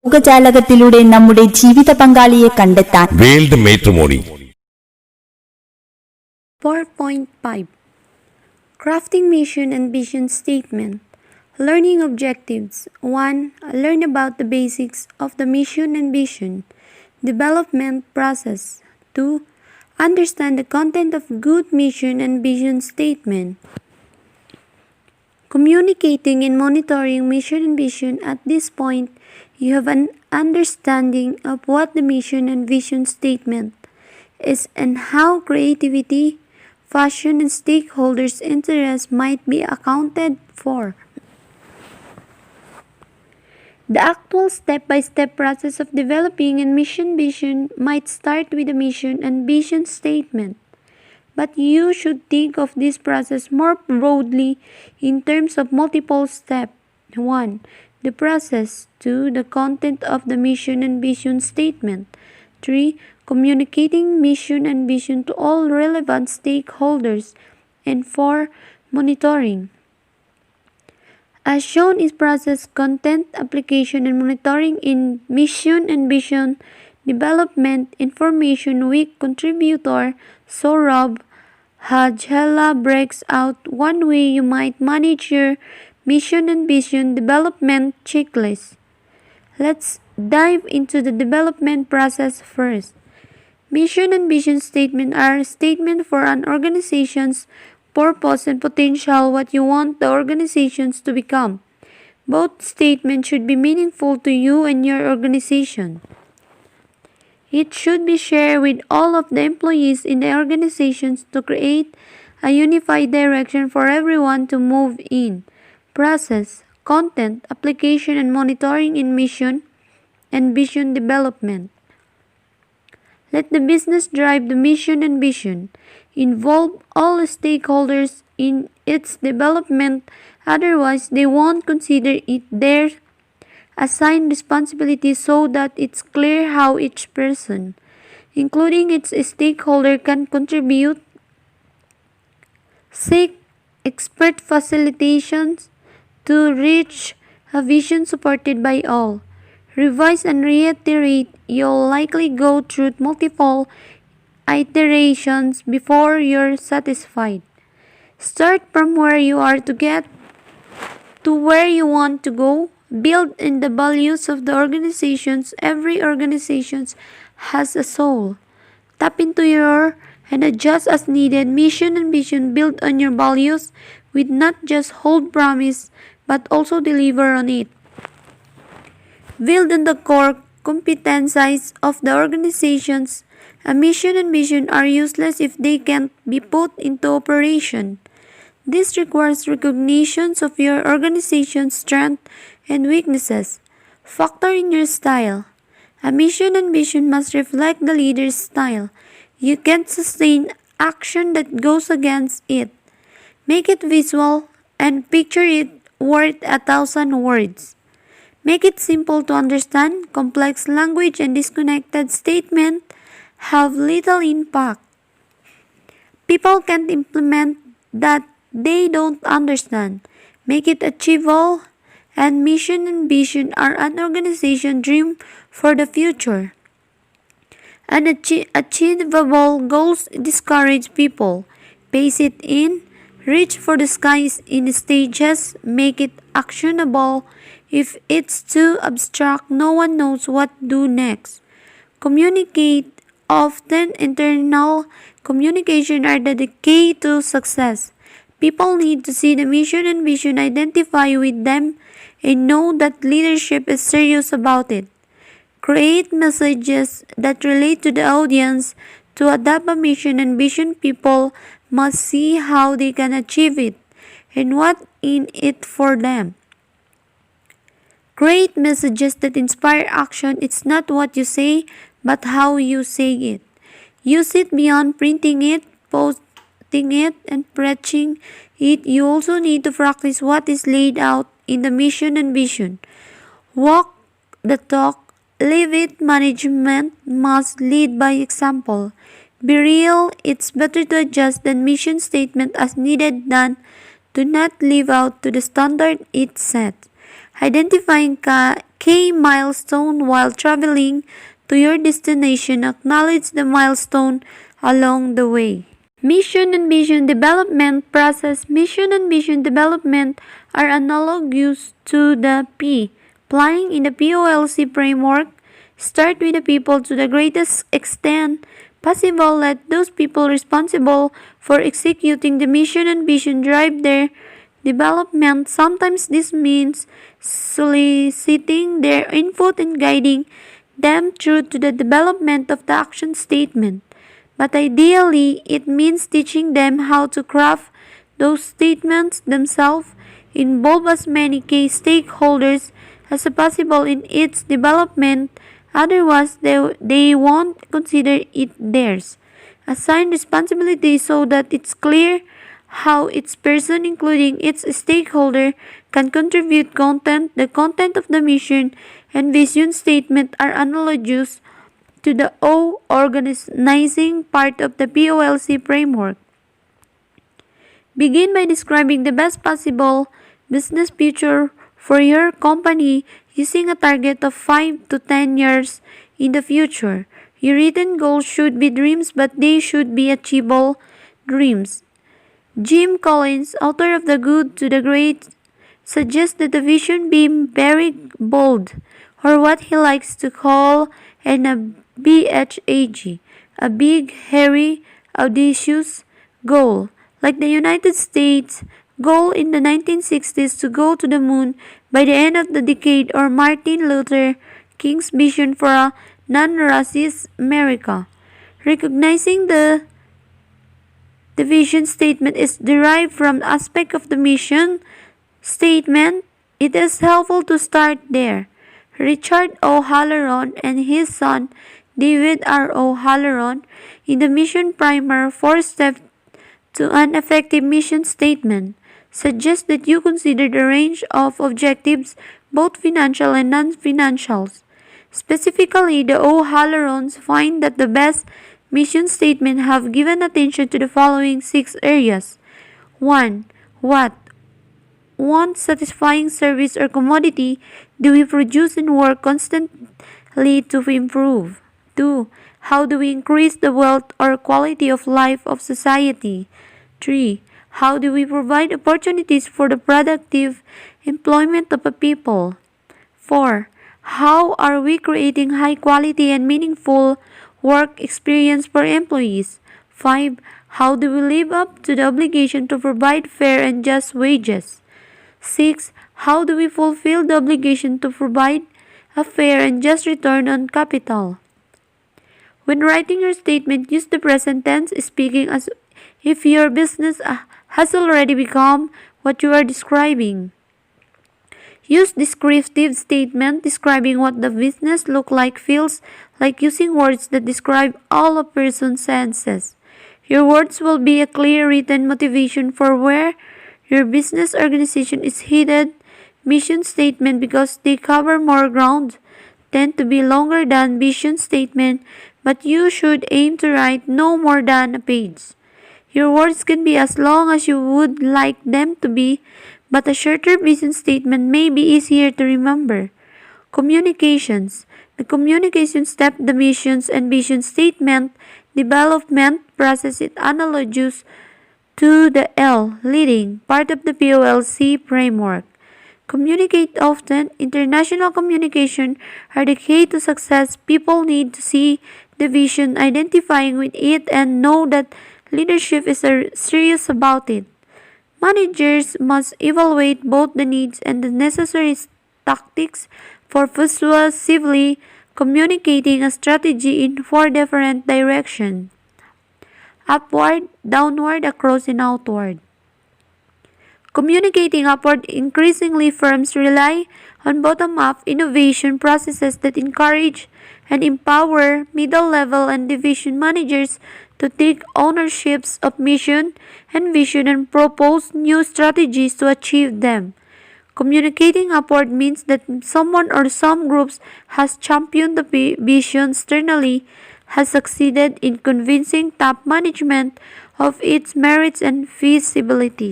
ലോകജാലകത്തിലൂടെ നമ്മുടെ ജീവിത പങ്കാളിയെ കണ്ടെത്താൻ world matrimony. 4.5 Crafting Mission and Vision Statement. Learning Objectives. 1. Learn about the basics of the mission and vision development process. 2. Understand the content of good mission and vision statement. Communicating and monitoring mission and vision. At this point, you have an understanding of what the mission and vision statement is and how creativity, fashion, and stakeholders' interests might be accounted for. The actual step-by-step process of developing a mission vision might start with a mission and vision statement, but you should think of this process more broadly in terms of multiple steps. 1. The process. 2. The content of the mission and vision statement. 3. Communicating mission and vision to all relevant stakeholders. And 4. Monitoring. As shown is process, content, application, and monitoring in mission and vision development. Information Week contributor Saurabh Hajela breaks out one way you might manage your mission and vision development checklist. Let's dive into the development process first. Mission and vision statement are a statement for an organization's purpose and potential, what you want the organizations to become. Both statements should be meaningful to you and your organization. It should be shared with all of the employees in the organizations to create a unified direction for everyone to move in. Process, content, application, and monitoring in mission and vision development. Let the business drive the mission and vision. Involve all stakeholders in its development, otherwise they won't consider it their assigned responsibility, so that it's clear how each person, including its stakeholder, can contribute. Seek expert facilitations to reach a vision supported by all. Revise and reiterate. You'll likely go through multiple iterations before you're satisfied. Start from where you are to get to where you want to go. Build in the values of the organizations. Every organization has a soul. Tap into your and adjust as needed. Mission and vision build on your values with not just hold promise but also deliver on it. Build on the core competencies of the organizations. A mission and vision are useless if they can't be put into operation. This requires recognition of your organization's strengths and weaknesses. Factor in your style. A mission and vision must reflect the leader's style. You can't sustain action that goes against it. Make it visual and picture it worth 1,000 words. Make it simple to understand. Complex language and disconnected statements have little impact. People can't implement that they don't understand. Make it achievable. And mission and vision are an organization dream for the future. Unachievable goals discourage people. Pace it in. Reach for the skies in stages. Make it actionable. If it's too abstract, no one knows what to do next. Communicate often. Internal communication are the key to success. People need to see the mission and vision, identify with them, and know that leadership is serious about it. Create messages that relate to the audience. To adapt a mission and vision, people must see how they can achieve it and what's in it for them. Create messages that inspire action. It's not what you say, but how you say it. Use it beyond printing it, posting it, and preaching it. You also need to practice what is laid out in the mission and vision. Walk the talk, live it. Management must lead by example. Be real. It's better to adjust the mission statement as needed than to not live out to the standard it sets. Identifying key milestone while traveling to your destination. Acknowledge the milestone along the way. Mission and vision development process. Mission and vision development are analogous to the P. Applying in the POLC framework, start with the people to the greatest extent possible. Let those people responsible for executing the mission and vision drive their development. Sometimes this means soliciting their input and guiding them through to the development of the action statement. But ideally, it means teaching them how to craft those statements themselves, involve as many key stakeholders as possible in its development. Otherwise, they won't consider it theirs. Assign responsibility so that it's clear how each person, including its stakeholder, can contribute content. The content of the mission and vision statement are analogous to the O, organizing part of the POLC framework. Begin by describing the best possible business future for your company using a target of 5 to 10 years in the future. Your written goals should be dreams, but they should be achievable dreams. Jim Collins, author of The Good to the Great, suggests that the vision be very bold, or what he likes to call an BHAG, a big, hairy, audacious goal. Like the United States goal in the 1960s to go to the moon by the end of the decade, or Martin Luther King's vision for a non-racist America. Recognizing the vision statement is derived from the aspect of the mission statement, it is helpful to start there. Richard O'Halloran and his son David R. O'Halloran in the Mission Primer 4 Steps to an Effective Mission Statement suggest that you consider the range of objectives, both financial and non-financials. Specifically, the O'Hallorans find that the best mission statement have given attention to the following 6 areas. 1. What satisfying service or commodity do we produce and work constantly to improve? 2. How do we increase the wealth or quality of life of society? 3. How do we provide opportunities for the productive employment of a people? 4. How are we creating high quality and meaningful work experience for employees? 5. How do we live up to the obligation to provide fair and just wages? 6. How do we fulfill the obligation to provide a fair and just return on capital? When writing your statement, use the present tense, speaking as if your business has already become what you are describing. Use descriptive statement describing what the business looks like, feels like, using words that describe all a person's senses. Your words will be a clear written motivation for where your business organization is headed. Mission statement, because they cover more ground, tend to be longer than vision statement, but you should aim to write no more than a page. Your words can be as long as you would like them to be, but a shorter vision statement may be easier to remember. Communications. The communication step, the missions and vision statement development process is analogous to the L, leading, part of the POLC framework. Communicate often. International communication are the key to success. People need to see the vision, identifying with it, and know that leadership is serious about it. Managers must evaluate both the needs and the necessary tactics for persuasively communicating a strategy in 4 different directions: upward, downward, across, and outward. Communicating upward, increasingly firms rely on bottom-up innovation processes that encourage and empower middle-level and division managers to take ownerships of mission and vision and propose new strategies to achieve them. Communicating upward means that someone or some groups has championed the vision externally, has succeeded in convincing top management of its merits and feasibility.